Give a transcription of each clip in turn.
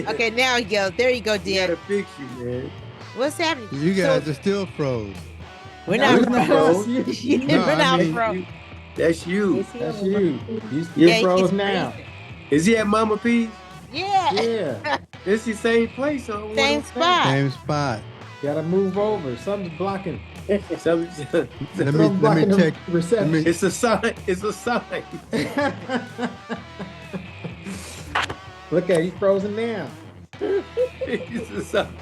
Okay, now you go. There you go, We Dan. gotta fix you, man. What's happening? You guys are still froze. We're No, not we're froze. froze. No, We're I not mean, froze. That's you. That's you. You Yeah, froze he's now. freezing. Is he at Mama P's? Yeah. Yeah. It's the same place. I don't Same want spot. same spot. Gotta move over. Something's blocking. to. Let Something's blocking me the check. reception. It's a sign. It's a sign. Look at he's frozen now. It's a sign.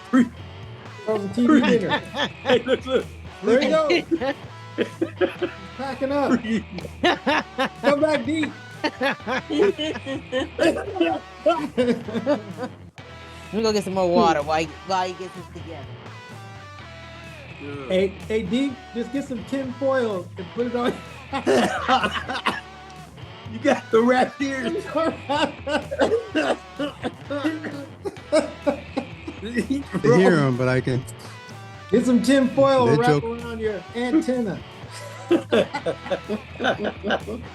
Frozen TV dinner. Hey, look. There you go. Packing up. Come back deep. Let me go get some more water while he gets this together. Hey, D, just get some tin foil and put it on. You got the rat ears. To hear him, but I can. Get some tin foil That wrap joke- around your antenna.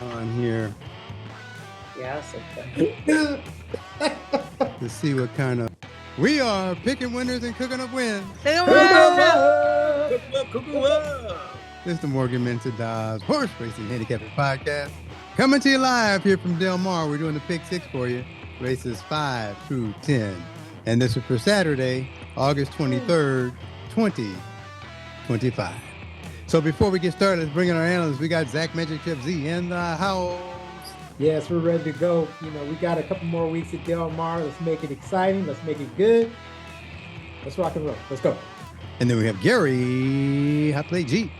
On here Yeah, so funny. to see what kind of. We are picking winners and cooking up wins. Come Cook on. 'em up. This is the Morgan Minted Dobbs Horse Racing Handicapping Podcast. Coming to you live here from Del Mar. We're doing the pick six for you. Races 5 through 10. And this is for Saturday, August 23rd, 2025. So before we get started, let's bring in our analysts. We got Zach Magic Chip Z in the house. Yes, we're ready to go. You know, we got a couple more weeks at Del Mar. Let's make it exciting. Let's make it good. Let's rock and roll. Let's go. And then we have Gary Hopley G.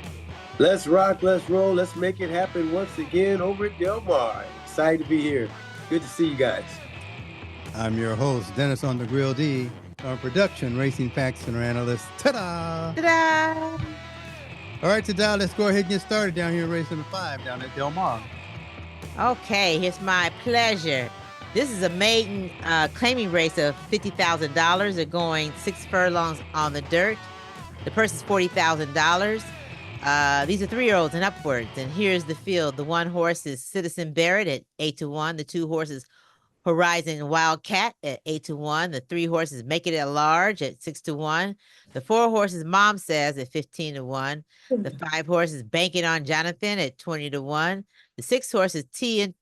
Let's rock, let's roll, let's make it happen once again over at Del Mar. Excited to be here. Good to see you guys. I'm your host, Dennis on the Grill D. Our production, Racing Facts and our analyst. Ta-da! Ta-da. All right, Ta-da, let's go ahead and get started down here racing the 5 down at Del Mar. Okay, it's my pleasure. This is a maiden claiming race of $50,000. They're going 6 furlongs on the dirt. The purse is $40,000. These are 3-year-olds and upwards. And here's the field. The 1 horse is Citizen Barrett at 8-1. The 2 horses, Horizon Wildcat at 8-1. The 3 horses, Make It at Large at 6-1. The 4 horses, Mom Says at 15-1. The 5 horses, Bank It on Jonathan at 20-1. The 6 horses, Teeing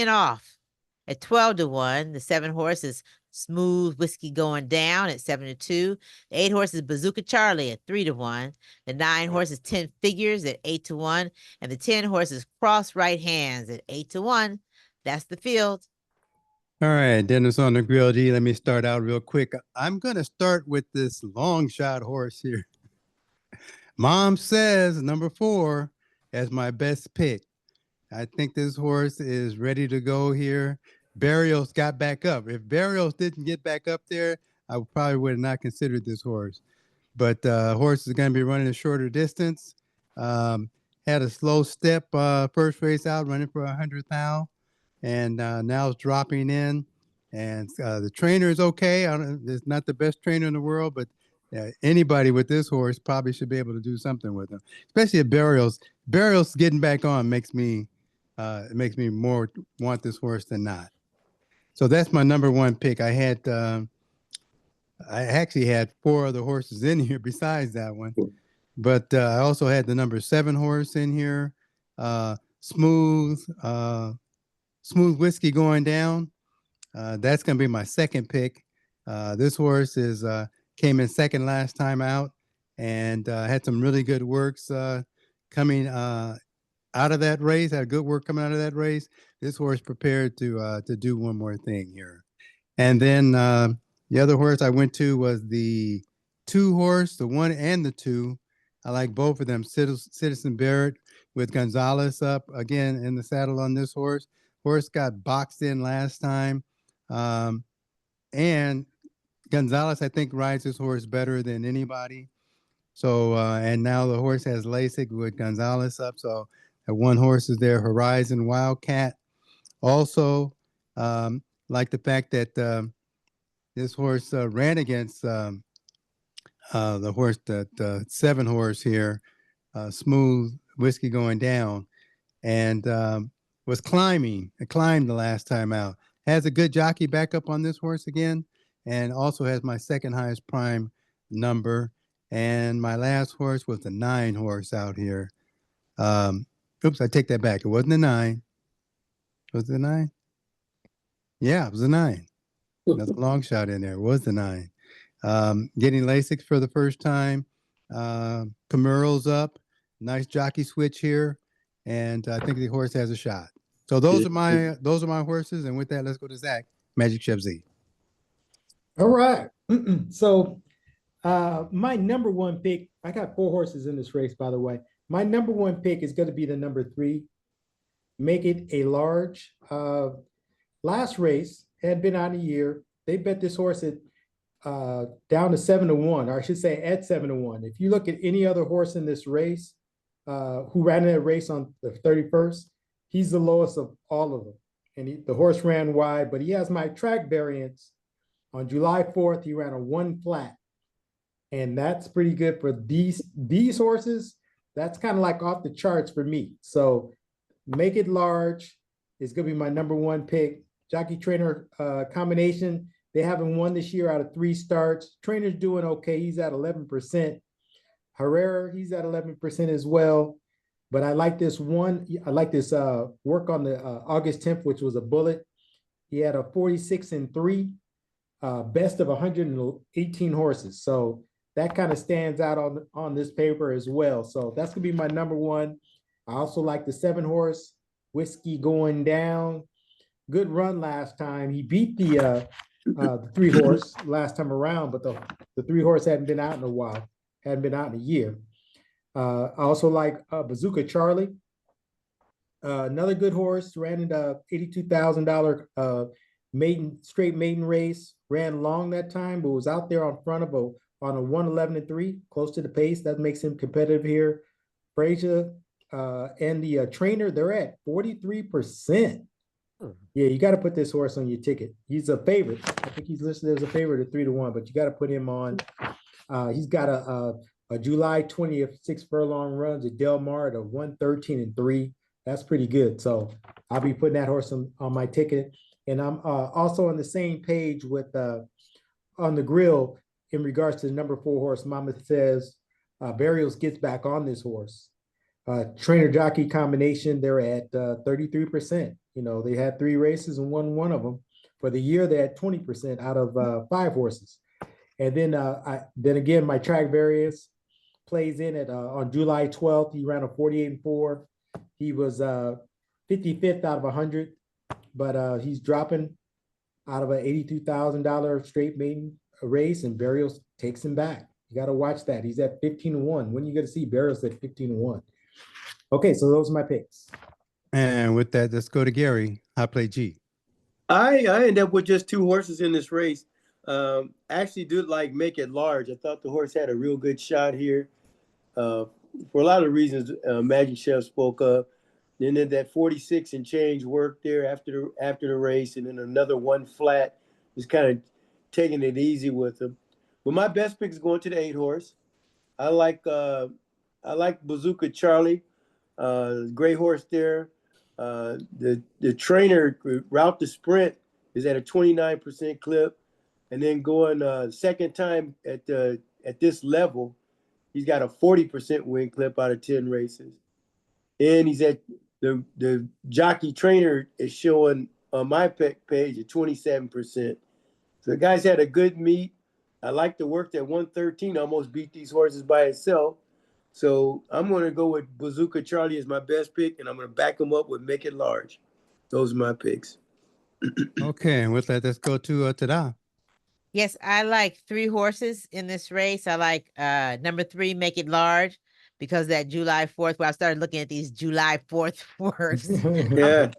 Off at 12-1. The 7 horses, Smooth Whiskey Going Down at 7-2. The 8 horses, Bazooka Charlie at 3-1. The 9 horses, 10 Figures at 8-1. And the 10 horses, Cross Right Hands at 8-1. That's the field. All right, Dennis on the Grill D. Let me start out real quick. I'm going to start with this long shot horse here. Mom Says, number 4, as my best pick. I think this horse is ready to go here. Barrios got back up. If Barrios didn't get back up there, I probably would have not considered this horse. But horse is going to be running a shorter distance. Had a slow step first race out, running for 100th thou. And now it's dropping in. And the trainer is okay. It's not the best trainer in the world, but anybody with this horse probably should be able to do something with him, especially if Barrios. Barrios getting back on makes me more want this horse than not. So that's my number 1 pick. I actually had 4 other horses in here besides that one, but I also had the number 7 horse in here, Smooth Whiskey Going Down. That's going to be my second pick. This horse came in second last time out and had some really good works coming out of that race. Had good work coming out of that race. This horse prepared to do one more thing here. And then the other horse I went to was the 2 horse, the 1 and the 2. I like both of them. Citizen Barrett with Gonzalez up again in the saddle on this horse. Horse got boxed in last time. And Gonzalez, I think, rides this horse better than anybody. So, and now the horse has LASIK with Gonzalez up. So, that 1 horse is there, Horizon Wildcat. Also, like the fact that this horse ran against the horse, that 7 horse here, Smooth Whiskey Going Down, and was climbing. It climbed the last time out. has a good jockey backup on this horse again, and also has my second highest prime number. And my last horse was the 9 horse out here. Oops, I take that back. It wasn't a 9. Was it a 9? Yeah, it was a 9. Another long shot in there. It was the 9. Getting Lasix for the first time. Camural's up. Nice jockey switch here. And I think the horse has a shot. So those are my horses. And with that, let's go to Zach. Magic Chef Z. All right. So my number one pick, I got 4 horses in this race, by the way. My number one pick is going to be the number 3, Make It a Large. Last race had been out a year. They bet this horse at down to 7-1, or I should say at 7-1. If you look at any other horse in this race who ran that race on the 31st, he's the lowest of all of them. And the horse ran wide, but he has my track variance. On July 4th, he ran a 1 flat. And that's pretty good for these horses. That's kind of like off the charts for me. So Make It Large is going to be my number 1 pick. Jockey trainer combination. They haven't won this year out of 3 starts. Trainer's doing okay. He's at 11%. Herrera, he's at 11% as well. But I like this one. I like this work on the August 10th, which was a bullet. He had a 46-3, best of 118 horses. So that kind of stands out on this paper as well. So that's going to be my number 1. I also like the 7 horse, Whiskey Going Down. Good run last time. He beat the 3 horse last time around, but the 3 horse hadn't been out in a while, hadn't been out in a year. I also like Bazooka Charlie. Another good horse, ran in a $82,000 straight maiden race, ran long that time, but was out there on front of on a 111-3, close to the pace. That makes him competitive here. Frazier and the trainer, they're at 43%. Yeah, you got to put this horse on your ticket. He's a favorite. I think he's listed as a favorite at 3-1, but you got to put him on. He's got a July 20th 6 furlong runs at Del Mar at a 113-3. That's pretty good. So I'll be putting that horse on my ticket. And I'm also on the same page with on the grill in regards to the number 4 horse. Mama says Barrios gets back on this horse. Trainer jockey combination, they're at 33%. You know, they had 3 races and won 1 of them. For the year, they had 20% out of 5 horses. And then again, my track variance plays in at on July 12th. He ran a 48-4. He was 55th out of 100, but he's dropping out of an $82,000 straight maiden race, and Barrios takes him back. You got to watch that. He's at 15-1. When are you going to see Barrios at 15-1? Okay, so those are my picks. And with that, let's go to Gary. High Play G. I end up with just 2 horses in this race. Actually did like Make It Large. I thought the horse had a real good shot here. For a lot of reasons, Magic Chef spoke of. Then that 46 and change worked there after the race, and then another 1 flat, just kind of taking it easy with him. But my best pick is going to the 8 horse. I like Bazooka Charlie, great horse there. The trainer route to sprint is at a 29% clip, and then going second time at this level, he's got a 40% win clip out of 10 races, and he's at the jockey trainer is showing on my page at 27%. So the guy's had a good meet. I like the work that 113 almost beat these horses by itself. So I'm going to go with Bazooka Charlie as my best pick, and I'm going to back him up with Make It Large. Those are my picks. Okay, and with that, let's go to Tada. Yes, I like 3 horses in this race. I like number 3, Make It Large, because that July 4th, where I started looking at these July 4th works. Yeah.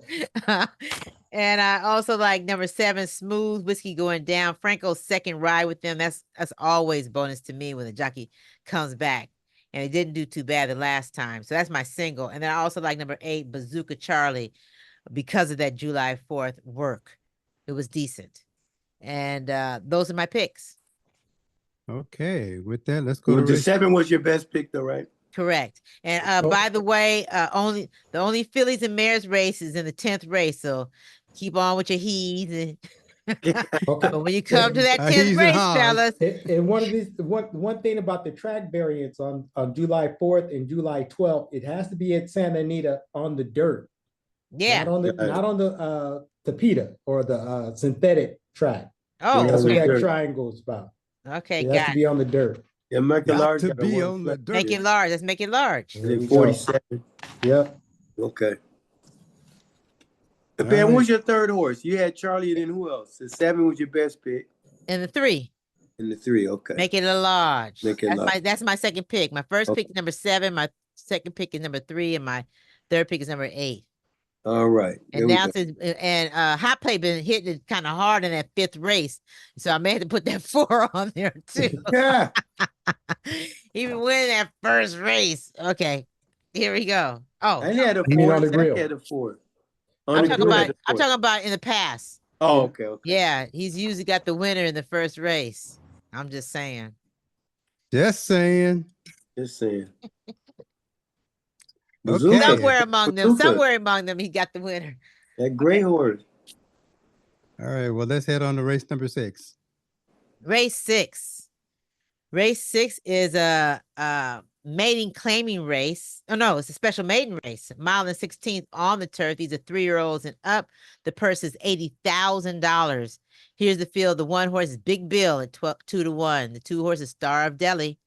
And I also like number 7, Smooth, Whiskey Going Down. Franco's second ride with them. That's always bonus to me when the jockey comes back. And it didn't do too bad the last time. So that's my single. And then I also like number 8, Bazooka Charlie, because of that July 4th work. It was decent. And those are my picks. Okay, with that, let's go Well, to the 7 was your best pick, though, right? Correct. And by the way, the only fillies and mares race is in the 10th race. So keep on with your he's and Okay. but when you come to that 10th He's and race, haws. fellas, And one of these, one thing about the track variants on July 4th and July 12th, it has to be at Santa Anita on the dirt, yeah. not on the tapeta or the synthetic track. Oh, That's what okay. that triangle is about. Okay, It has got to it. be on the dirt. Yeah, Michael Got Large to got a be one on the flat. dirt. Make it large. Let's make it large. There we go. 47. Yep. Okay. All Ben, right. what's your third horse? You had Charlie, and then who else? The 7 was your best pick, And the 3. and the 3. Okay. Make it a large. Make it large. That's my second pick. My first Okay. pick is number 7. My second pick is number 3, and my third pick is number 8. All right. There And we now go. since Hot Play been hitting it kind of hard in that 5th race, so I may have to put that 4 on there too. Yeah. Even winning that first race. Okay, here we go. Oh, I had a You mean 4. on the Zach grill? had a 4. I'm the talking grill about. had a I'm 4. talking about in the past. Oh, okay. Okay. Yeah, he's usually got the winner in the first race. I'm just saying. Just saying. Just saying. Okay. Bazooka. Somewhere among them, he got the winner. That gray horse. All right. Well, let's head on to race number 6. Race 6. Race 6 is a maiden claiming race. Oh no, it's a special maiden race. Mile and 16th on the turf. These are 3-year-olds and up. The purse is $80,000. Here's the field. The 1 horse is Big Bill at 2-1. The 2 horses Star of Delhi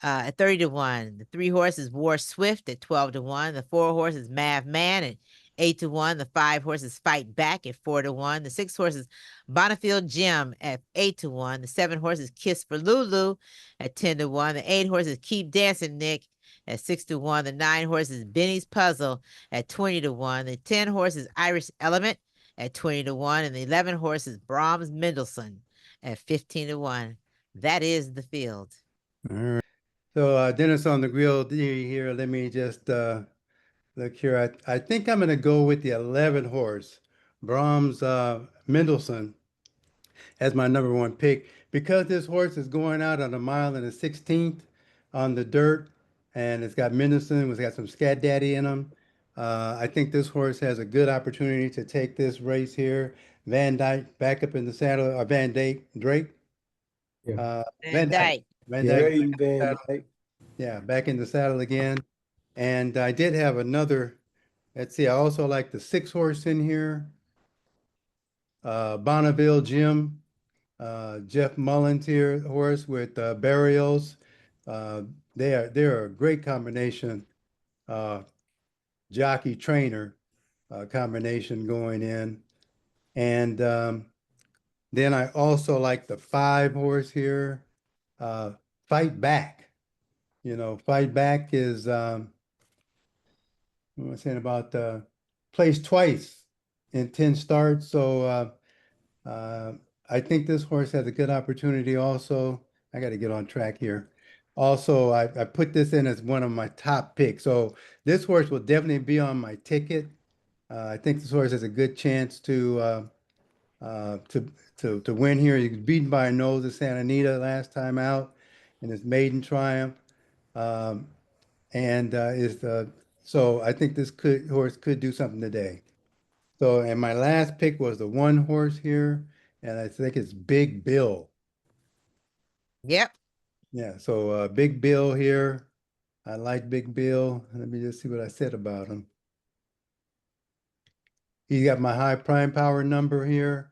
at 30-1. The 3 horses War Swift at 12-1. The 4 horses Mav Man at 8-1. The 5 horses Fight Back at 4-1. The 6 horses Bonifield Jim at 8-1. The 7 horses Kiss for Lulu at 10-1. The 8 horses Keep Dancing Nick at 6-1. The 9 horses Benny's Puzzle at 20-1. The 10 horses Irish Element at 20-1. And the 11 horses Brahms Mendelssohn at 15-1. That is the field. All right. So Dennis on the grill here. Let me just look here. I think I'm going to go with the 11 horse, Brahms Mendelssohn, as my number 1 pick because this horse is going out on a mile and a 16th on the dirt, and it's got Mendelssohn, it's got some Scat Daddy in him. I think this horse has a good opportunity to take this race here. Van Dyke back up in the saddle, or Van Drake. Yeah. Van Dyke. Van Yeah, Dyke. Rain Van Dyke. Yeah, back in the saddle again. And I did have another, let's see, I also like the 6 horse in here. Bonneville Jim, Jeff Mullins here, horse with Burials. They're a great combination, jockey trainer combination going in. And then I also like the 5 horse here, Fight Back. Fight Back is, what am I saying about placed twice in 10 starts. So I think this horse has a good opportunity also. I got to get on track here. Also, I put this in as one of my top picks. So this horse will definitely be on my ticket. I think this horse has a good chance to win here. He was beaten by a nose at Santa Anita last time out in his maiden triumph. So I think this horse could do something today. So, and my last pick was the 1 horse here, and I think it's Big Bill. Yep. Yeah, so Big Bill here. I like Big Bill. Let me just see what I said about him. He got my high prime power number here.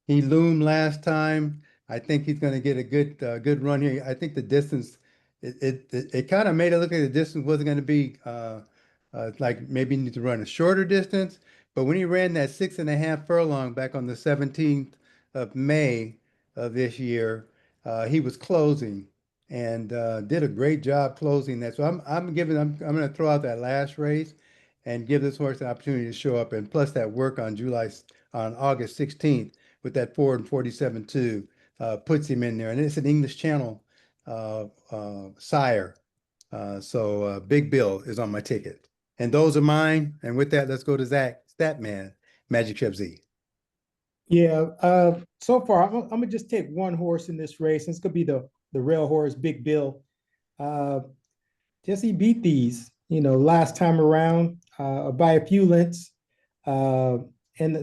He loomed last time. I think he's going to get a good run here. I think the distance, it kind of made it look like the distance wasn't going to be like maybe need to run a shorter distance. But when he ran that 6.5 furlong back on the 17th of May of this year, he was closing and did a great job closing that. So I'm going to throw out that last race and give this horse an opportunity to show up, and plus that work on August 16th with that 4 and 47.2 puts him in there, and it's an English Channel sire. So Big Bill is on my ticket, and those are mine. And with that, let's go to Zach Statman, Magic Chef Z. Yeah. So far, I'm gonna just take 1 horse in this race. It's gonna be the rail horse, Big Bill. Jesse beat these, last time around by a few lengths. Uh, and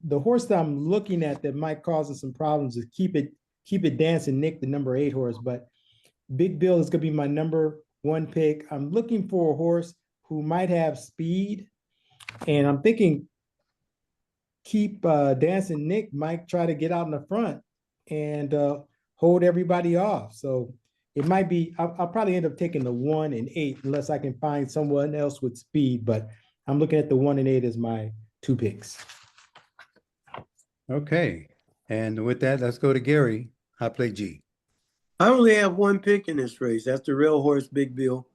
the horse that I'm looking at that might cause us some problems is keep it dancing Nick, the number 8 horse. But Big Bill is going to be my number 1 pick. I'm looking for a horse who might have speed, and I'm thinking keep dancing Nick might try to get out in the front and hold everybody off. So it might be, I'll probably end up taking the 1 and 8 unless I can find someone else with speed, but I'm looking at the 1 and 8 as my 2 picks. Okay. And with that, let's go to Gary. Hot plate G. I only have 1 pick in this race. That's the real horse, Big Bill.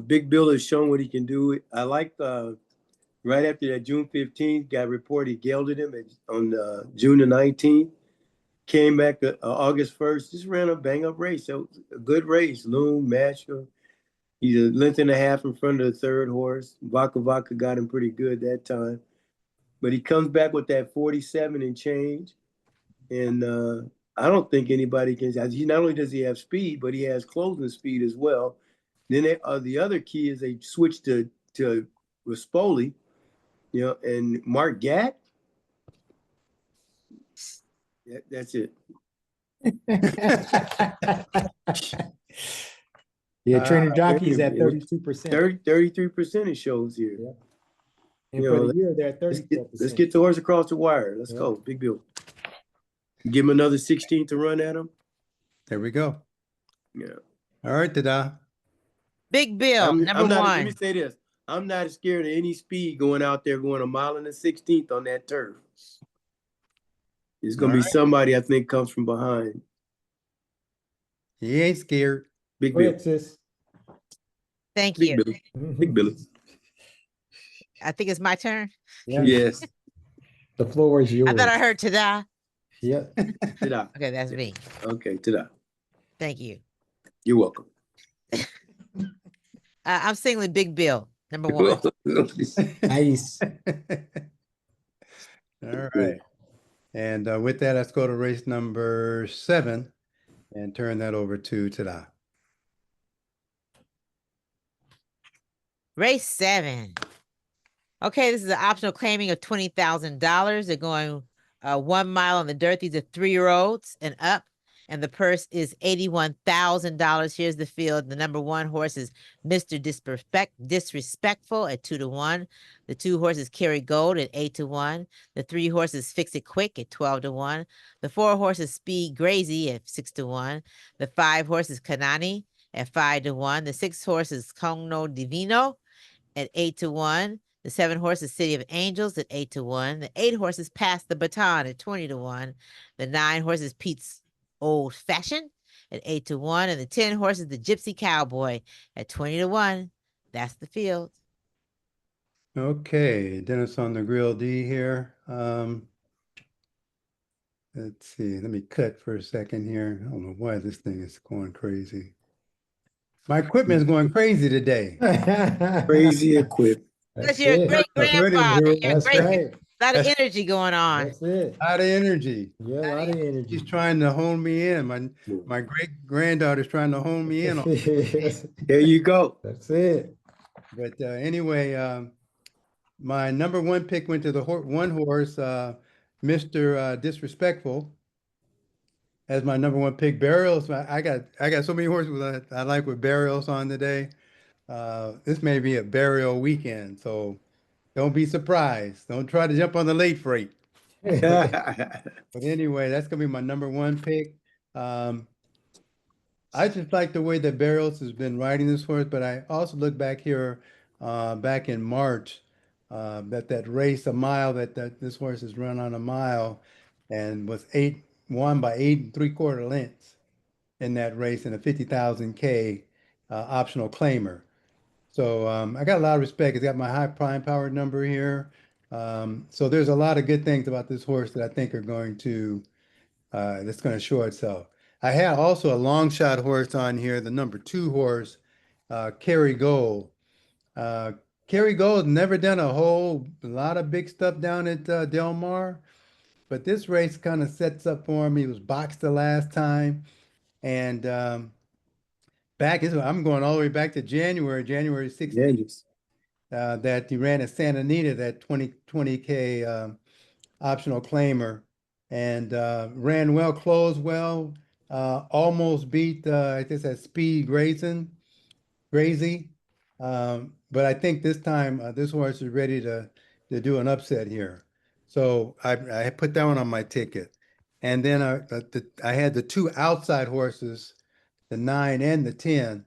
Big Bill has shown what he can do. I like right after that June 15th, got reported he gelded him on June the 19th. Came back August 1st, just ran a bang-up race. So a good race. Loom, Masher. He's a length and a half in front of the 3rd horse. Vaca Vaca got him pretty good that time. But he comes back with that 47 and change. And I don't think anybody can. Not only does he have speed, but he has closing speed as well. Then the other key is they switched to Rispoli, and Mark Gatt. That's it. Yeah, trainer jockey's at 32%. 33% it shows here. Yeah. And for the year, they're at 34%. Let's get the horse across the wire. Let's go. Big Bill. Give him another 16 to run at him. There we go. Yeah. All right, Dada. Big Bill, number 1. Let me say this. I'm not scared of any speed going out there going 1 mile and a 16th on that turf. It's going to be somebody I think comes from behind. He ain't scared. Big Bill. Thank you. Big Billy. I think it's my turn. Yeah. Yes. The floor is yours. I thought I heard ta-da. Yeah. Ta-da. Okay, that's me. Okay, ta-da. Thank you. You're welcome. I'm singling Big Bill, number 1. Nice. All right. And with that, let's go to race number 7 and turn that over to Tada. Race 7. Okay, this is an optional claiming of $20,000. They're going 1 mile on the dirt. These are 3-year-olds and up. And the purse is $81,000. Here's the field. The number 1 horse is Mr. Disrespectful at 2-1. The 2 horses Carry Gold at 8-1. The 3 horses Fix It Quick at 12-1. The 4 horses Speed Grazy at 6-1. The 5 horses Kanani at 5-1. The 6 horses Cogno Divino at 8-1. The 7 horses City of Angels at 8-1. The 8 horses Pass the Baton at 20-1. The 9 horses Pete's Old Fashioned at 8-1. And the 10 horses The Gypsy Cowboy at 20-1. That's the field. Okay, Dennis on the grill D here. Let's see. Let me cut for a second here. I don't know why this thing is going crazy. My equipment is going crazy today. Crazy equipment. That's your great grandfather. That's right. A lot of energy going on. That's it. A lot of energy. Yeah, a lot of energy. She's trying to hone me in. My great granddaughter's trying to hone me in on. There you go. That's it. But anyway, my number 1 pick went to the 1 horse, Mr. Disrespectful, as my number 1 pick. Burials. I got so many horses I like with burials on today. This may be a burial weekend, so don't be surprised. Don't try to jump on the late freight. But anyway, that's gonna be my number 1 pick. I just like the way that Barrios has been riding this horse, but I also look back here, back in March, that race, a mile that this horse has run on a mile, and was won by 8 3/4 lengths in that race in a 50,000 K optional claimer. So I got a lot of respect. It's got my high prime power number here. So there's a lot of good things about this horse that I think are going to that's going to show itself. I had also a long shot horse on here, the number 2 horse, Carry Gold. Carry Gold never done a lot of big stuff down at Del Mar, but this race kind of sets up for him. He was boxed the last time, and I'm going all the way back to January 16th. that he ran at Santa Anita, that 20K optional claimer, and ran well, closed well, almost beat, I guess, that Speed Grazy. But I think this time this horse is ready to do an upset here. So I put that one on my ticket. And then I had the two outside horses, the 9 and the 10,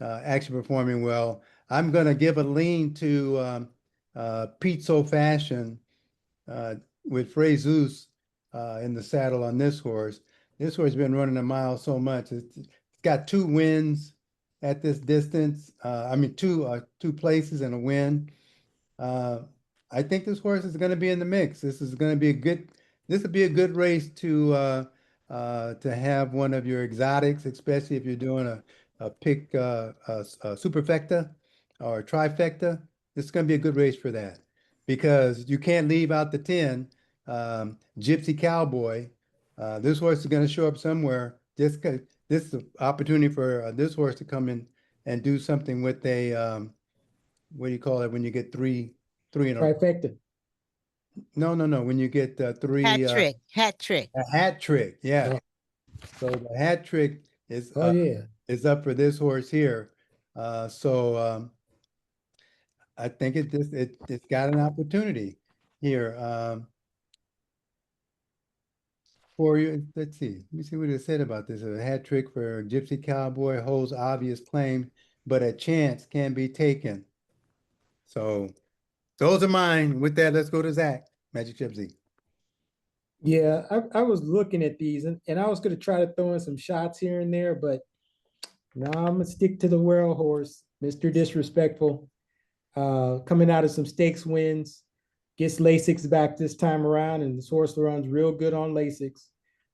actually performing well. I'm going to give a lean to Pete So Fashion with Jesus in the saddle on this horse. This horse has been running a mile so much. It's got 2 wins at this distance. I mean, two places and a win. Uh, I think this horse is going to be in the mix. This is going to be a good. This would be a good race to have one of your exotics, especially if you're doing a pick a superfecta or a trifecta. This is going to be a good race for that because you can't leave out the 10 Gypsy Cowboy. This horse is going to show up somewhere. This is an opportunity for this horse to come in and do something with a what do you call it when you get three in a Trifecta. no. When you get three Hat trick. Hat trick. a hat trick, yeah. Oh. So the hat trick is Oh yeah. is up for this horse here. So I think it's got an opportunity here. For you, let's see. Let me see what it said about this. A hat trick for Gypsy Cowboy holds obvious claim, but a chance can be taken. So those are mine. With that, let's go to Zach. Magic Gypsy. Yeah, I was looking at these and I was gonna try to throw in some shots here and there, but no, I'm gonna stick to the world horse, Mr. Disrespectful. Coming out of some stakes wins, gets Lasix back this time around, and this horse runs real good on Lasix.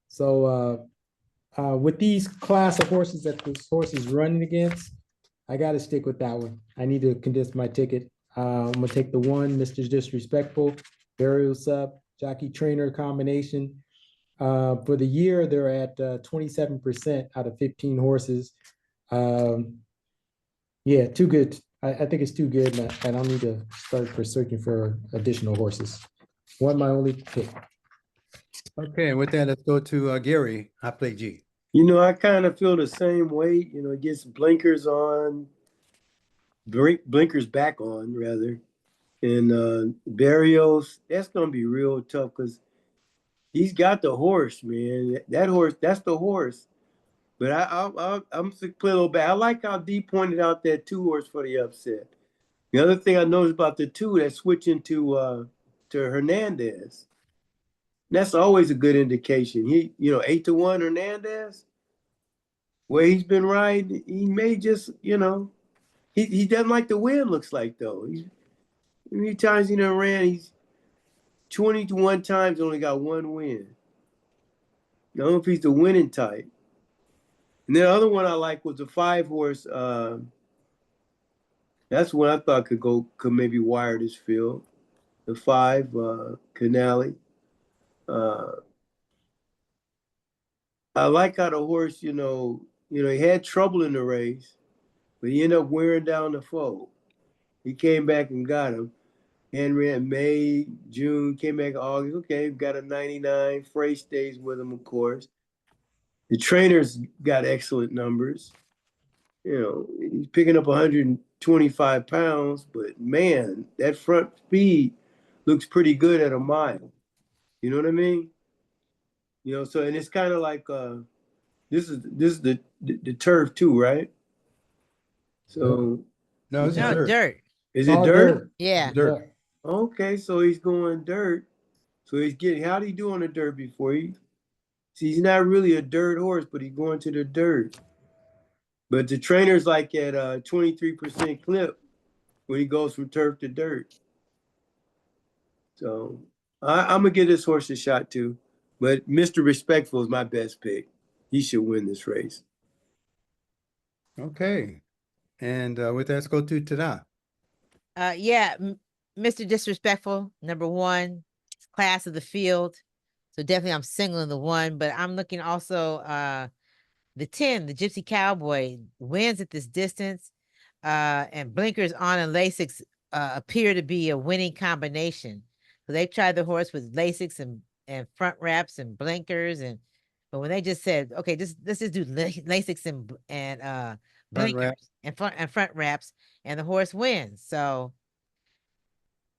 So with these class of horses that this horse is running against, I gotta stick with that one. I need to condense my ticket. I'm gonna take the 1, Mr. Disrespectful, Burial Sub, jockey trainer combination. For the year, they're at 27% out of 15 horses. Yeah, too good. I think it's too good, and I don't need to start searching for additional horses. One, my only pick. Okay, with that, let's go to Gary. I play G. You know, I kind of feel the same way. You know, it gets blinkers on, blinkers back on, rather. And Barrios, that's going to be real tough because he's got the horse, man. That horse, that's the horse. But I'm play a little bad. I like how D pointed out that 2 horse for the upset. The other thing I noticed about the 2 that's switching to Hernandez. That's always a good indication. 8-1 Hernandez. Where he's been riding, he may just, he doesn't like the win. Looks like though. He's how many times he done ran? He's 21 times, only got 1 win. I don't know if he's the winning type. And the other one I like was the 5 horse. That's one I thought could maybe wire this field. The 5 Canale. I like how the horse, he had trouble in the race, but he ended up wearing down the foe. He came back and got him. Henry in May, June, came back in August. Okay, got a 99. Frey stays with him, of course. The trainer's got excellent numbers. He's picking up 125 pounds, but man, that front speed looks pretty good at a mile. You know what I mean? So and it's kind of like this is the turf too, right? So No, this is No, dirt. dirt. is it dirt? Yeah. Dirt. Okay, so he's going dirt. So how did he do on the dirt before? He's not really a dirt horse, but he's going to the dirt. But the trainer's like at a 23% clip when he goes from turf to dirt. So I'm gonna give this horse a shot too. But Mr. Respectful is my best pick. He should win this race. Okay. And with that, let's go to Tada. Yeah, Mr. Disrespectful, number 1, class of the field. So definitely I'm singling the 1, but I'm looking also the 10, the Gypsy Cowboy, wins at this distance. And blinkers on and Lasix appear to be a winning combination. So they tried the horse with Lasix and front wraps and blinkers but when they just said, okay, let's just do Lasix and Front blinkers wrap. and front wraps, and the horse wins. So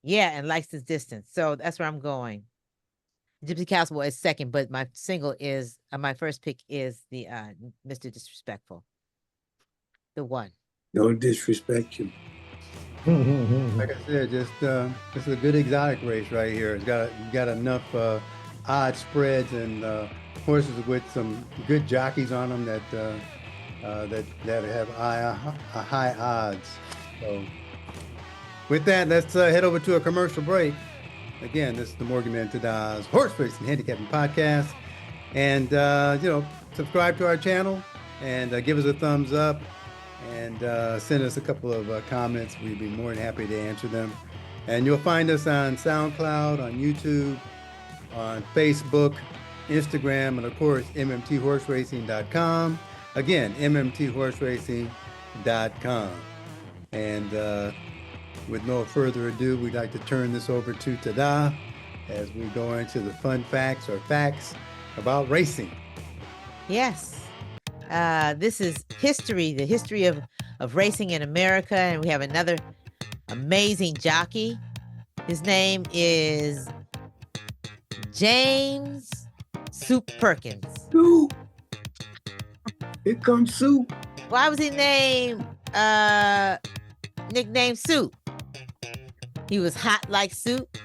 yeah, and likes his distance. So that's where I'm going. Gypsy Castle is second, but my single is my first pick is the Mr. Disrespectful, the one. Don't disrespect him. Like I said, just this is a good exotic race right here. It's got enough odd spreads and horses with some good jockeys on them that have high odds. So with that, let's head over to a commercial break. Again, this is the Morgan Man Tadah's Horse Racing Handicapping Podcast, and subscribe to our channel and give us a thumbs up. And send us a couple of comments. We'd be more than happy to answer them. And you'll find us on SoundCloud, on YouTube, on Facebook, Instagram, and of course, MMTHorseRacing.com. Again, MMTHorseRacing.com. And with no further ado, we'd like to turn this over to Tadah as we go into the fun facts or facts about racing. Yes. This is history, the history of racing in America, and we have another amazing jockey. His name is James Soup Perkins. Soup. Here comes Soup. Why was he nicknamed Soup? He was hot like soup.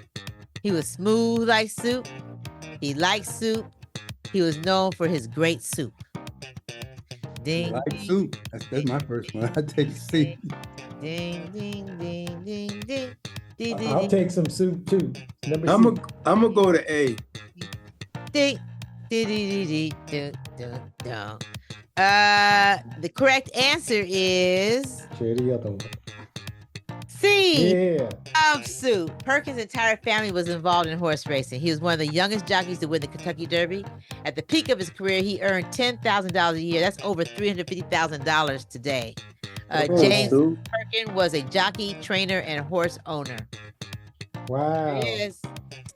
He was smooth like soup. He liked soup. He was known for his great soup. Ding, Like ding, soup. That's my first one. I take a seat. ding, ding, ding, ding, ding. Ding, ding, I'll ding, take some soup too. Number I'm C. gonna go to A. ding, ding, ding, ding, ding, ding, ding. The correct answer is Share the other one. C. Yeah. Of Soup. Perkins' entire family was involved in horse racing. He was one of the youngest jockeys to win the Kentucky Derby. At the peak of his career, he earned $10,000 a year. That's over $350,000 today. James Soup. Perkins was a jockey, trainer, and horse owner. Wow. Yes.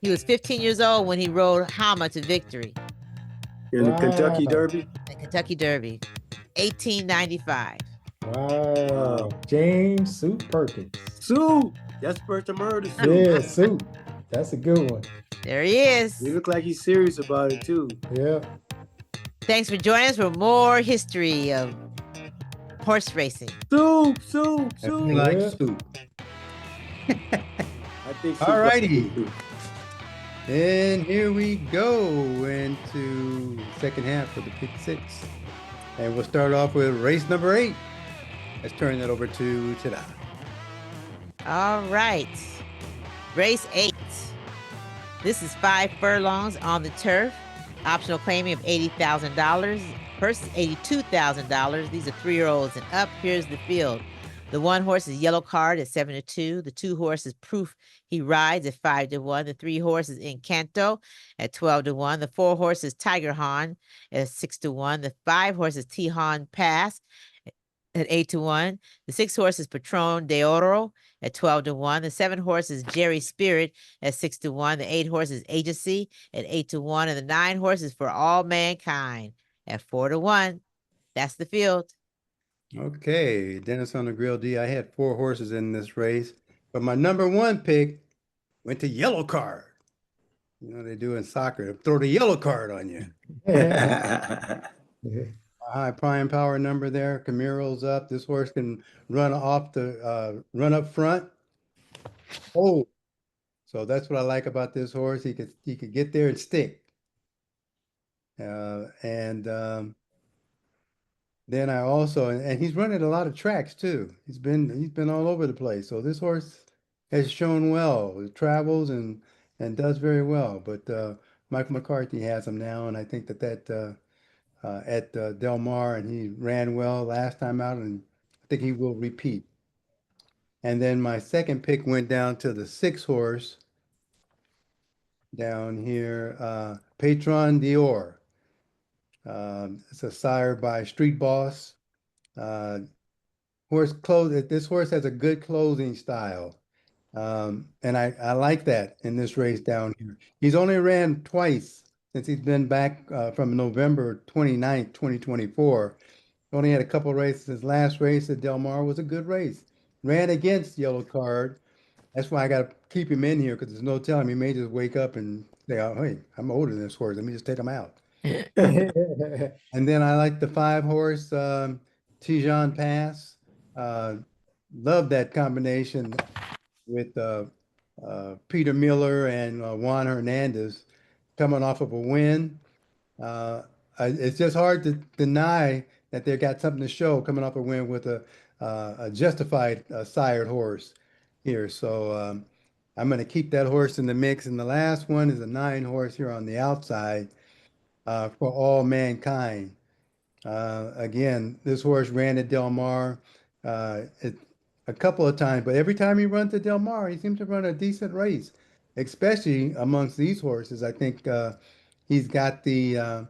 He was 15 years old when he rode Hama to victory. In the Kentucky Wow. Derby. The Kentucky Derby, 1895. Wow. James Soup Perkins. Soup. That's first to murder Soup. Yeah, Soup. That's a good one. There he is. He look like he's serious about it too. Yeah. Thanks for joining us for more history of horse racing. Soup. If you Soup. like Yeah. soup. I think Soup. Alrighty. And here we go into the second half of the Pick Six. And we'll start off with race number 8. Let's turn that over to Tadah. All right. Race 8. This is 5 furlongs on the turf. Optional claiming of $80,000. Purse is $82,000. These are 3-year-olds and up. Here's the field. The 1 horse is Yellow Card at 7-2. The 2 horses Proof He Rides at 5-1. The 3 horses Encanto at 12-1. The 4 horses Tiger Han at 6-1. The 5 horses Tihan Pass at 8-1. The 6 horses Patron de Oro at 12-1. The 7 horses Jerry Spirit at 6-1. The 8 horses Agency at 8-1. And the 9 horses For All Mankind at 4-1. That's the field. Okay, Dennis on the Grill D. I had 4 horses in this race, but my number 1 pick went to Yellow Card. You know they do in soccer, throw the yellow card on you. Yeah. High prime power number there. Camiro's up. This horse can run off the run up front. Oh, so that's what I like about this horse. He could get there and stick. Then I also, and he's running a lot of tracks too. He's been all over the place. So this horse has shown well. It travels and does very well. But Mike McCarthy has him now, and I think that at Del Mar, and he ran well last time out, and I think he will repeat. And then my second pick went down to the 6 horse down here, Patron Dior. It's a sire by Street Boss. This horse has a good closing style. And I like that in this race down here. He's only ran twice since he's been back from November 29th, 2024. Only had a couple races. His last race at Del Mar was a good race. Ran against Yellow Card. That's why I got to keep him in here because there's no telling. He may just wake up and say, oh, hey, I'm older than this horse. Let me just take him out. And then I like the 5-horse Tijan Pass. Uh, love that combination with Peter Miller and Juan Hernandez coming off of a win. It's just hard to deny that they got something to show coming off a win with a justified sired horse here. So I'm going to keep that horse in the mix. And the last one is a 9-horse here on the outside for All Mankind. Again, this horse ran at Del Mar a couple of times, but every time he runs at Del Mar, he seems to run a decent race, especially amongst these horses. I think he's got the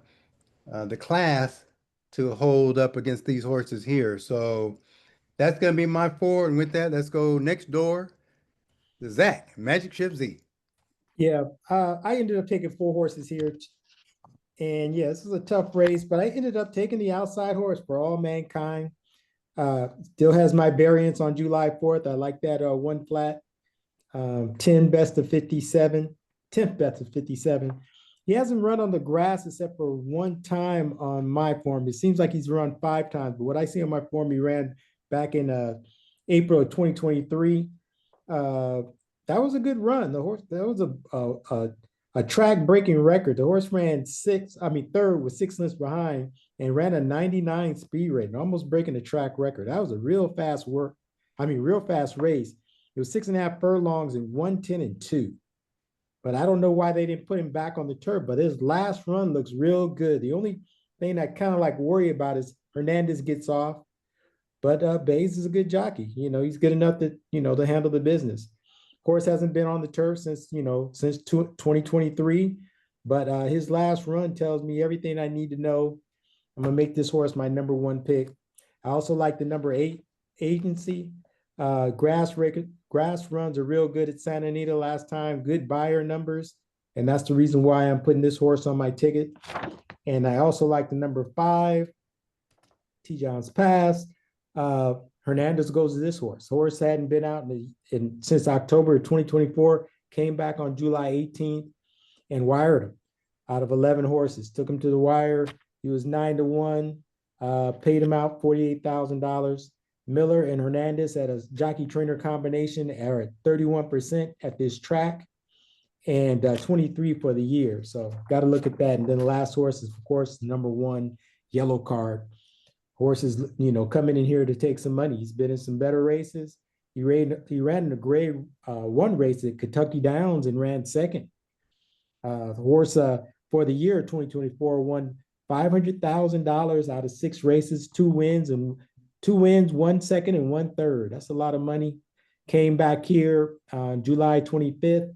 class to hold up against these horses here. So that's going to be my 4. And with that, let's go next door to Zach, Magic Ship Z. Yeah, I ended up taking 4 horses here. And yeah, this is a tough race, but I ended up taking the outside horse for All Mankind. Still has my variance on July 4th. I like that 1 flat, 10 best of 57, 10th best of 57. He hasn't run on the grass except for 1 time on my form. It seems like he's run 5 times, but what I see on my form, he ran back in April of 2023. That was a good run. The horse, that was a track breaking record. The horse ran third with 6 lengths behind and ran a 99 speed rate, almost breaking the track record. That was a real fast race. It was 6.5 furlongs in 1:10.2. But I don't know why they didn't put him back on the turf. But his last run looks real good. The only thing I kind of like worry about is Hernandez gets off. But Bays is a good jockey. He's good enough to handle the business. Of course, hasn't been on the turf since 2023. But his last run tells me everything I need to know. I'm gonna make this horse my number 1 pick. I also like the number 8 Agency. Grass runs are real good at Santa Anita last time. Good buyer numbers, and that's the reason why I'm putting this horse on my ticket. And I also like the number 5 Tijan's Pass. Hernandez goes to this horse. Horse hadn't been out since October of 2024. Came back on July 18th and wired him out of 11 horses. Took him to the wire. He was 9-1. Paid him out $48,000. Miller and Hernandez at a jockey trainer combination are at 31% at this track and 23 for the year. So got to look at that. And then the last horse is, of course, number 1 Yellow Card. Horses, coming in here to take some money. He's been in some better races. He ran in a grade 1 race at Kentucky Downs and ran second. The horse for the year 2024 won $500,000 out of 6 races, 2 wins, 1 second and 1 third. That's a lot of money. Came back here on July 25th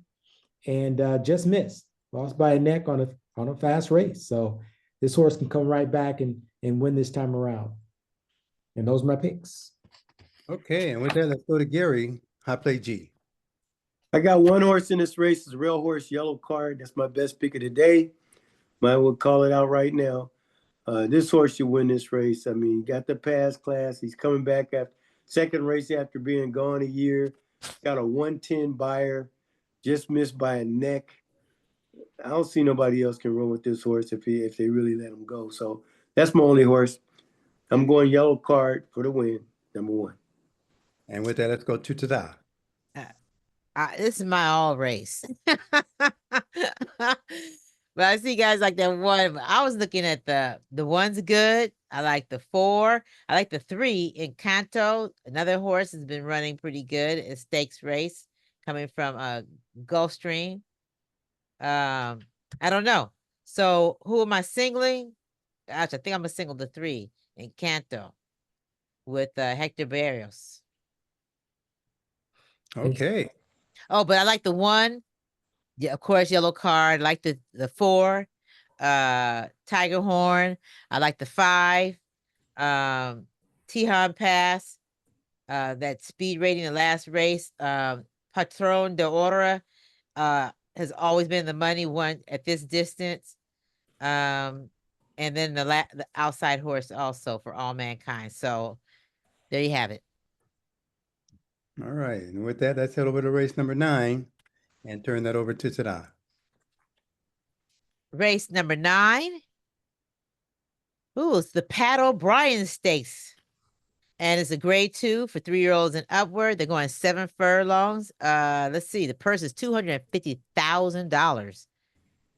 and just missed. Lost by a neck on a fast race. So this horse can come right back and win this time around. And those are my picks. Okay, and with that, let's go to Gary, High Play G. I got 1 horse in this race. It's a real horse, Yellow Card. That's my best pick of the day. Might will call it out right now. This horse should win this race. I mean, got the pass class. He's coming back after second race after being gone a year. Got a 110 buyer. Just missed by a neck. I don't see nobody else can run with this horse if they really let him go. So that's my only horse. I'm going Yellow Card for the win, number 1. And with that, let's go to Tada. This is my all race. But I see guys like that 1. I was looking at the 1's good. I like the 4. I like the 3 Encanto. Another horse has been running pretty good. A stakes race coming from Gulfstream. I don't know. So who am I singling? Gosh, I think I'm gonna single the 3 Encanto with Hector Barrios. Okay. Oh, but I like the 1. Yeah, of course, Yellow Card. I like the 4, Tiger Horn. I like the 5, Tijan Pass. That speed rating, the last race. Patron de Ora has always been the money one at this distance. And then the outside horse also for All Mankind. So there you have it. All right. And with that, let's head over to race number 9 and turn that over to Tada. Race number 9. Ooh, it's the Pat O'Brien Stakes. And it's a grade 2 for 3-year-olds and upward. They're going 7 furlongs. Let's see. The purse is $250,000.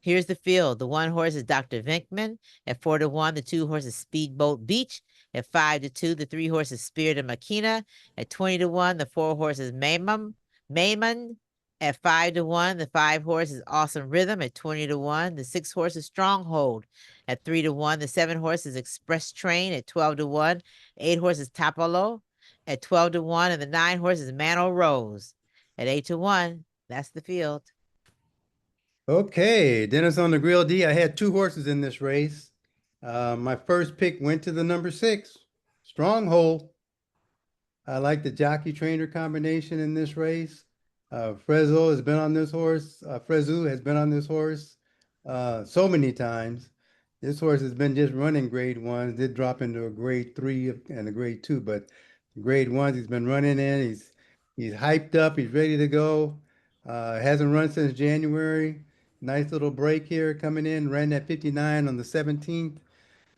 Here's the field. The 1 horse is Dr. Vinkman at 4-1. The 2 horses Speedboat Beach at 5-2. The 3 horses Spirit of Makina at 20-1. The 4 horses Maimon at 5-1. The 5 horses Awesome Rhythm at 20-1. The 6 horses Stronghold at 3-1. The 7 horses Express Train at 12-1. 8 horses Tapolo at 12-1. And the 9 horses Mano Rose at 8-1. That's the field. Okay, Dennis on the Grill D. I had 2 horses in this race. My first pick went to the number 6, Stronghold. I like the jockey trainer combination in this race. Frezu has been on this horse. So many times. This horse has been just running grade 1s, did drop into a grade 3 and a grade 2, but grade 1s he's been running in. He's hyped up. He's ready to go. Hasn't run since January. Nice little break here coming in. Ran that 59 on the 17th.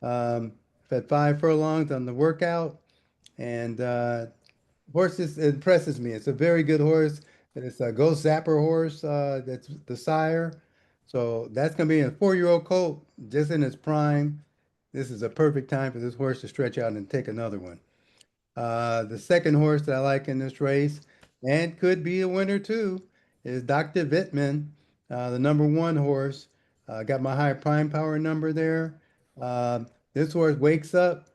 Had 5 furlongs on the workout. And horse just impresses me. It's a very good horse. It's a Ghost Zapper horse. That's the sire. So that's going to be a 4-year-old colt, just in its prime. This is a perfect time for this horse to stretch out and take another one. The second horse that I like in this race, and could be a winner too, is Dr. Vittman, the number 1 horse. Got my high prime power number there. This horse wakes up,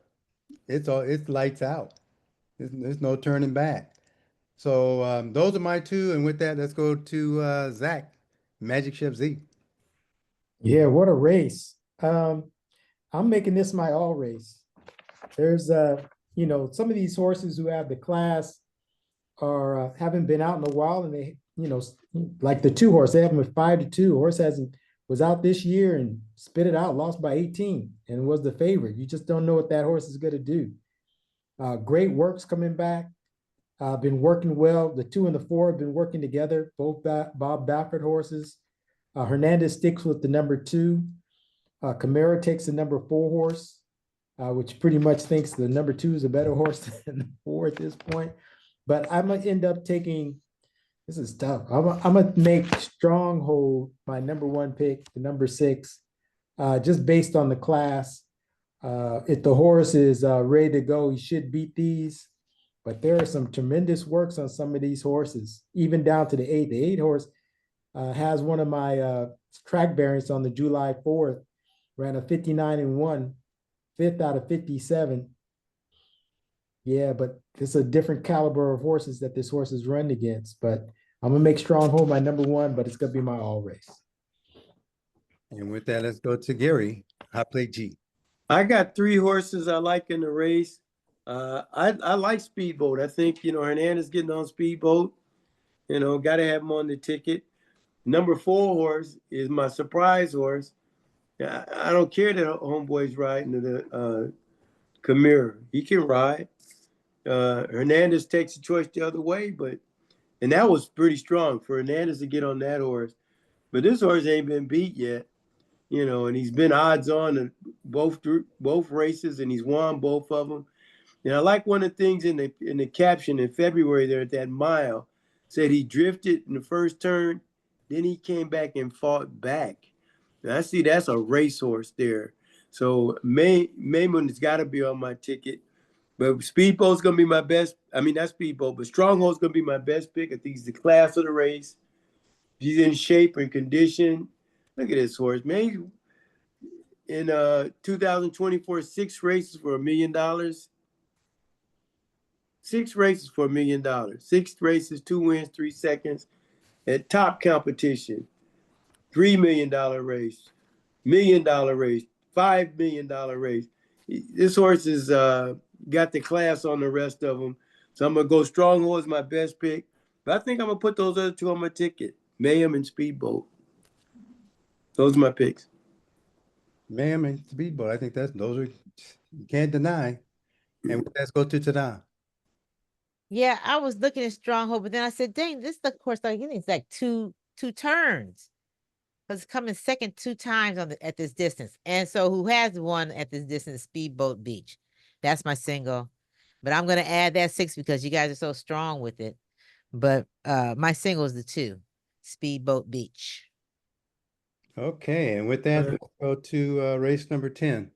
it's lights out. There's no turning back. So those are my 2, and with that, let's go to Zach, Magic Chef Z. Yeah, what a race. I'm making this my all race. There's some of these horses who have the class are haven't been out in a while, and they, like the 2 horse, they have them at 5-2. Horse was out this year and spit it out, lost by 18, and was the favorite. You just don't know what that horse is going to do. Great works coming back. Been working well. The 2 and the 4 have been working together, both Bob Baffert horses. Hernandez sticks with the number 2. Camara takes the number 4 horse, which pretty much thinks the number 2 is a better horse than the 4 at this point. But I'm going to end up taking, this is tough. I'm going to make Stronghold my number 1 pick, the number 6, just based on the class. If the horse is ready to go, he should beat these. But there are some tremendous works on some of these horses, even down to the 8. The 8 horse has one of my track variants on the July 4th, ran a 59-1, 5th out of 57. Yeah, but it's a different caliber of horses that this horse is run against. But I'm going to make Stronghold my number 1, but it's going to be my all race. And with that, let's go to Gary, Hot Plate G. I got 3 horses I like in the race. I like Speedboat. I think, Hernandez getting on Speedboat. Got to have him on the ticket. Number 4 horse is my surprise horse. I don't care that homeboy's riding the Camara. He can ride. Hernandez takes the choice the other way, and that was pretty strong for Hernandez to get on that horse. But this horse ain't been beat yet, and he's been odds on in both races, and he's won both of them. And I like one of the things in the caption in February there at that mile, said he drifted in the first turn, then he came back and fought back. And I see that's a racehorse there. So Maimon has got to be on my ticket. But Speedboat's going to be my best. I mean, not Speedboat, but Stronghold's going to be my best pick. I think he's the class of the race. He's in shape and condition. Look at this horse, man. In 2024, 6 races for $1 million. 6 races for $1 million. 6 races, 2 wins, 3 seconds. At top competition. $3 million race. $1 million race. $5 million race. This horse has got the class on the rest of them. So I'm going to go Stronghold as my best pick. But I think I'm gonna put those other two on my ticket: Mayhem and Speedboat. Those are my picks. Ma'am and Speedboat. I think those are you can't deny. And let's go to Tada. Yeah, I was looking at Stronghold, but then I said, dang, this of course like it's like two turns. Because it's coming second 2 times at this distance. And so who has won at this distance? Speedboat Beach. That's my single. But I'm gonna add that 6 because you guys are so strong with it. But my single is the 2, Speedboat Beach. Okay, and with that, let's go to race number 10.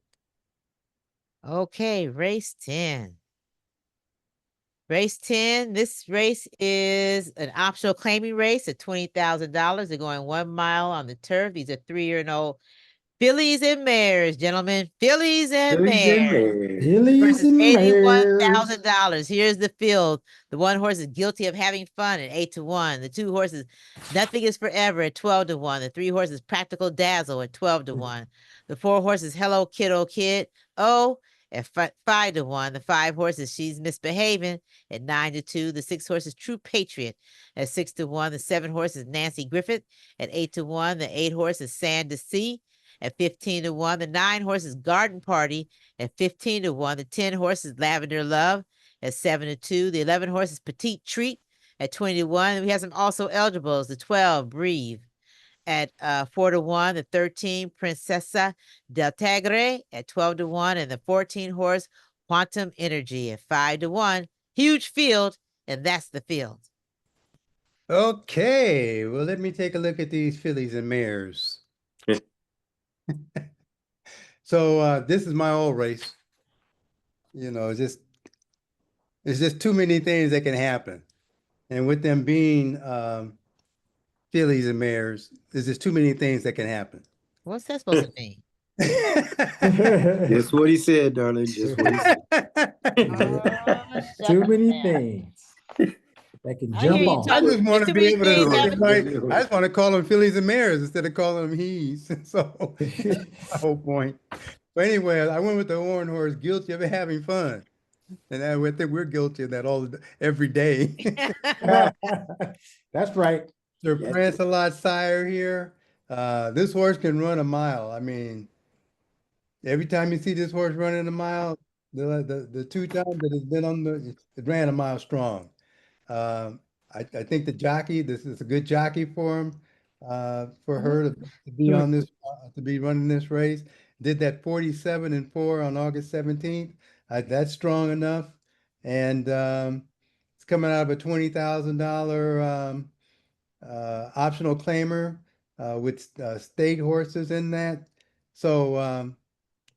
Okay, race 10. Race 10, this race is an optional claiming race at $20,000. They're going 1 mile on the turf. These are 3-year-old fillies and mares, gentlemen. Fillies and Phillies and mares. Mares. Hillies Versus and mares. $81,000. Here's the field. The one horse is guilty of having fun at 8-1. The 2 horses, nothing is forever at 12-1. The 3 horses, practical dazzle at 12-1. The 4 horses, hello kiddo kid. Oh, at 5-1. The 5 horses, she's misbehaving at 9-2. The 6 horses, true patriot at 6-1. The 7 horses, Nancy Griffith at 8-1. The 8 horses, Sand to Sea at 15-1. The 9 horses, Garden Party at 15-1. The 10 horses, Lavender Love at 7-2. The 11 horses, Petite Treat at 20-1. We have some also eligibles. The 12, Breathe at 4-1. The 13, Princesa del Tagre at 12-1. And the 14 horse, Quantum Energy at 5-1. Huge field, and that's the field. Okay, well, let me take a look at these fillies and mares. So this is my old race. You know, it's just too many things that can happen. And with them being fillies and mares, there's just too many things that can happen. What's that supposed to mean? Just what he said, darling. Just what he said. Oh, shut Too up many now. things that can I jump hear you on. I talking. just want to Too be many able things to, happen. I just want to call them fillies and mares instead of calling them he's. So that's my whole point. But anyway, I went with the Horn Horse, guilty of having fun. And I think we're guilty of that every day. That's right. Sir Yes. Prancelot Sire here. This horse can run a mile. I mean, every time you see this horse running a mile, the 2 times that it's been it ran a mile strong. I think the jockey, this is a good jockey for him, for her to be on this, to be running this race. Did that 47-4 on August 17th. That's strong enough. And it's coming out of a $20,000 optional claimer with state horses in that. So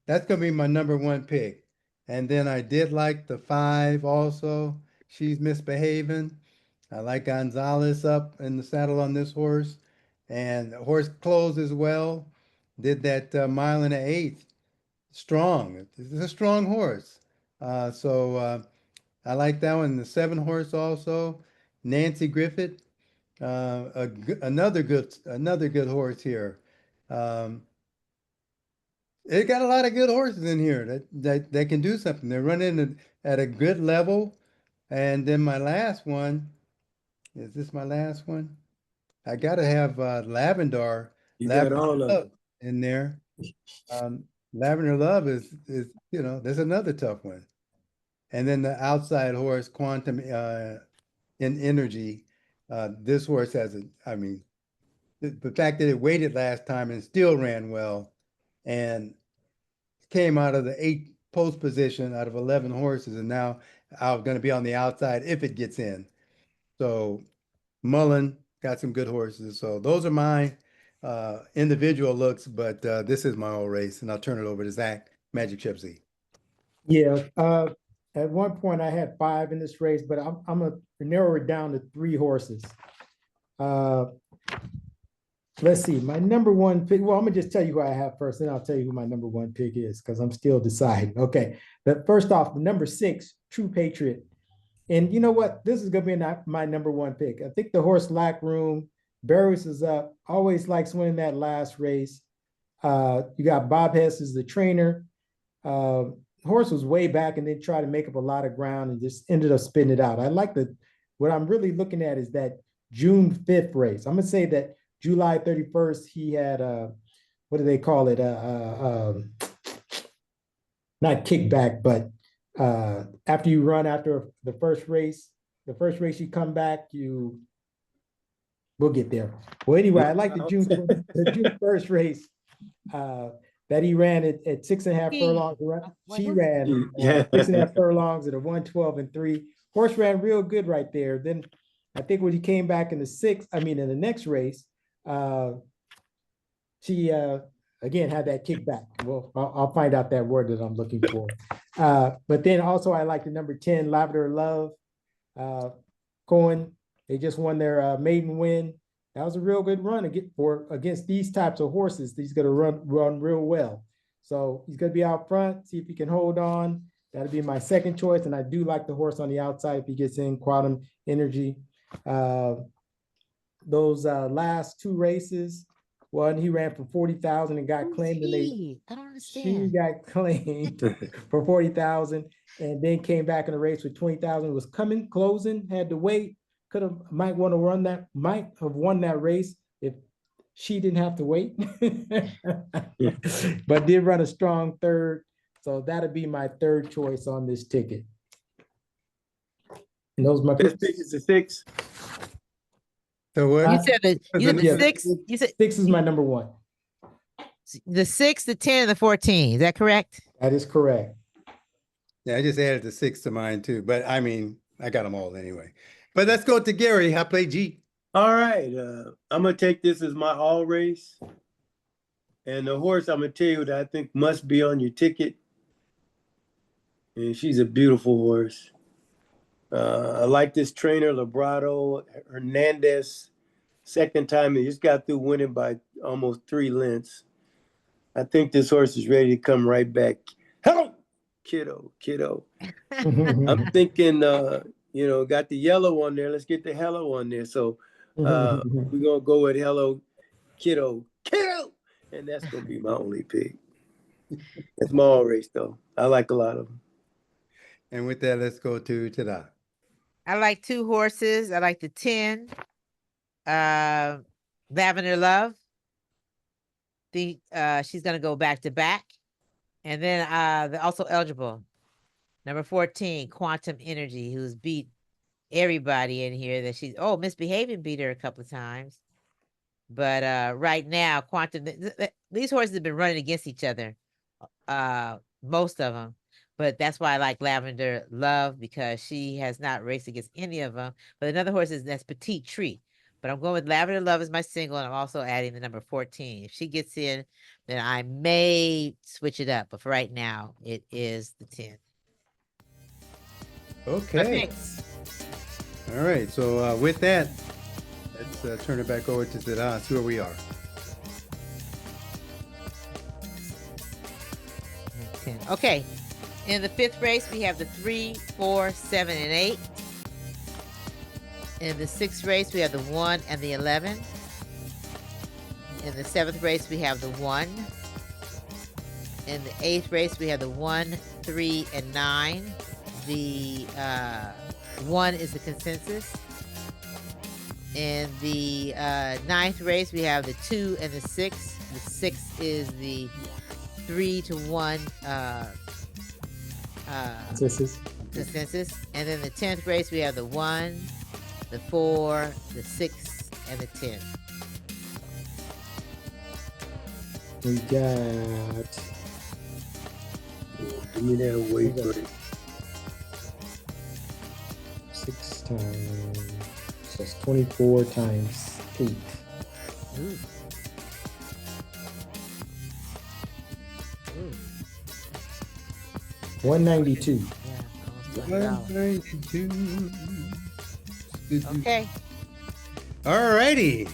that's going to be my number 1 pick. And then I did like the 5 also. She's misbehaving. I like Gonzalez up in the saddle on this horse. And the horse closed as well. Did that 1.125 strong. It's a strong horse. So I like that one. The 7 horse also. Nancy Griffith. Another good horse here. It got a lot of good horses in here that can do something. They're running at a good level. And then my last one, is this my last one? I gotta have Lavender You got all of Love them. in there. Lavender Love is there's another tough one. And then the outside horse, Quantum in Energy. This horse I mean, the fact that it waited last time and still ran well and came out of the 8th post position out of 11 horses and now going to be on the outside if it gets in. So Mullen got some good horses. So those are my individual looks, but this is my old race, and I'll turn it over to Zach, Magic Chip Z. Yeah. At one point I had 5 in this race, but I'm gonna narrow it down to 3 horses. Let's see, my number 1 pick. Well, I'm gonna just tell you who I have first, then I'll tell you who my number 1 pick is because I'm still deciding. Okay, but first off, the number 6, True Patriot. And you know what? This is gonna be my number 1 pick. I think the horse Lack Room, Barris is up, always likes winning that last race. You got Bob Hess as the trainer. Horse was way back and then tried to make up a lot of ground and just ended up spitting it out. I like the what I'm really looking at is that June 5th race. I'm gonna say that July 31st, he had what do they call it? Not kickback, but after you run after the first race you come back, we'll get there. Well, anyway, I like the June 1st race that he ran at 6.5 furlongs. She ran 6.5 furlongs at a 1:12.3. Horse ran real good right there. Then I think when he came back in the next race, she again had that kickback. Well, I'll find out that word that I'm looking for. But then also I like the number 10, Lavender Love. Cohen, they just won their maiden win. That was a real good run against these types of horses. He's going to run real well. So he's going to be out front, see if he can hold on. That'll be my second choice. And I do like the horse on the outside if he gets in Quantum Energy. Those last two races, one, he ran for 40,000 and got claimed. I don't understand. She got claimed for 40,000 and then came back in the race with 20,000. Was closing, had to wait. Might have won that race if she didn't have to wait. But did run a strong third. So that'll be my third choice on this ticket. And those my Best pick is the 6. So what? You said the 6. You said 6 is my number 1. the 6, the 10, and the 14. Is that correct? That is correct. Yeah, I just added the 6 to mine too. But I mean, I got them all anyway. But let's go to Gary. I play G. All right. I'm going to take this as my all race. And the horse I'm going to tell you that I think must be on your ticket. And she's a beautiful horse. I like this trainer, Labrado Hernandez. Second time, he just got through winning by almost 3 lengths. I think this horse is ready to come right back. Hello, kiddo. I'm thinking, got the yellow on there. Let's get the hello on there. So we're going to go with hello, kiddo. And that's going to be my only pick. It's my all race, though. I like a lot of them. And with that, let's go to Tada. I like 2 horses. I like the 10, Lavender Love. She's going to go back to back. And then they're also eligible. Number 14, Quantum Energy, who's beat everybody in here. Misbehaving beat her a couple of times. But right now, Quantum, these horses have been running against each other, most of them. But that's why I like Lavender Love, because she has not raced against any of them. But another horse that's Petite Treat. But I'm going with Lavender Love as my single, and I'm also adding the number 14. If she gets in, then I may switch it up. But for right now, it is the 10. Okay. All right. So with that, let's turn it back over to Tada, see where we are. 10. Okay. In the 5th race, we have the 3, 4, 7, and 8. In the 6th race, we have the 1 and the 11. In the 7th race, we have the 1. In the 8th race, we have the 1, 3, and 9. The 1 is the consensus. In the 9th race, we have the 2 and the 6. The 6 is the 3-1 consensus. And then the 10th race, we have the 1, the 4, the 6, and the 10. We got. Give me that weight for it. 6 times. So it's 24 times 8. Ooh. 192. Yeah, almost $200. Okay. All righty.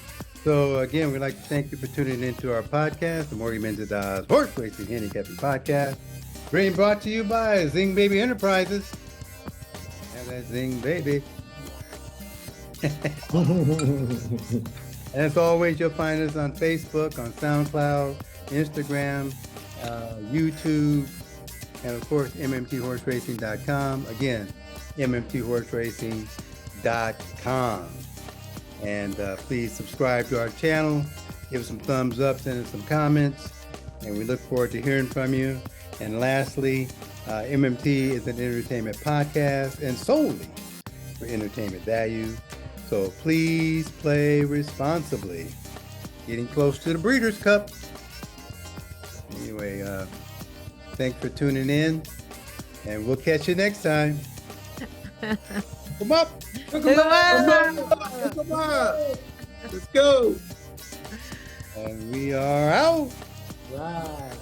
So again, we'd like to thank you for tuning into our podcast, the Morty Mendez Horse Racing Handicapping Podcast, being brought to you by Zing Baby Enterprises. And that Zing Baby. As always, you'll find us on Facebook, on SoundCloud, Instagram, YouTube, and of course, MMTHorseRacing.com. Again, MMTHorseRacing.com. MMT'S.com. And please subscribe to our channel, give us some thumbs up, send us some comments, and we look forward to hearing from you. And lastly, MMT is an entertainment podcast and solely for entertainment value. So please play responsibly. Getting close to the Breeders' Cup. Anyway, thanks for tuning in, and we'll catch you next time. Come up! Come on! Let's go! And we are out. Right.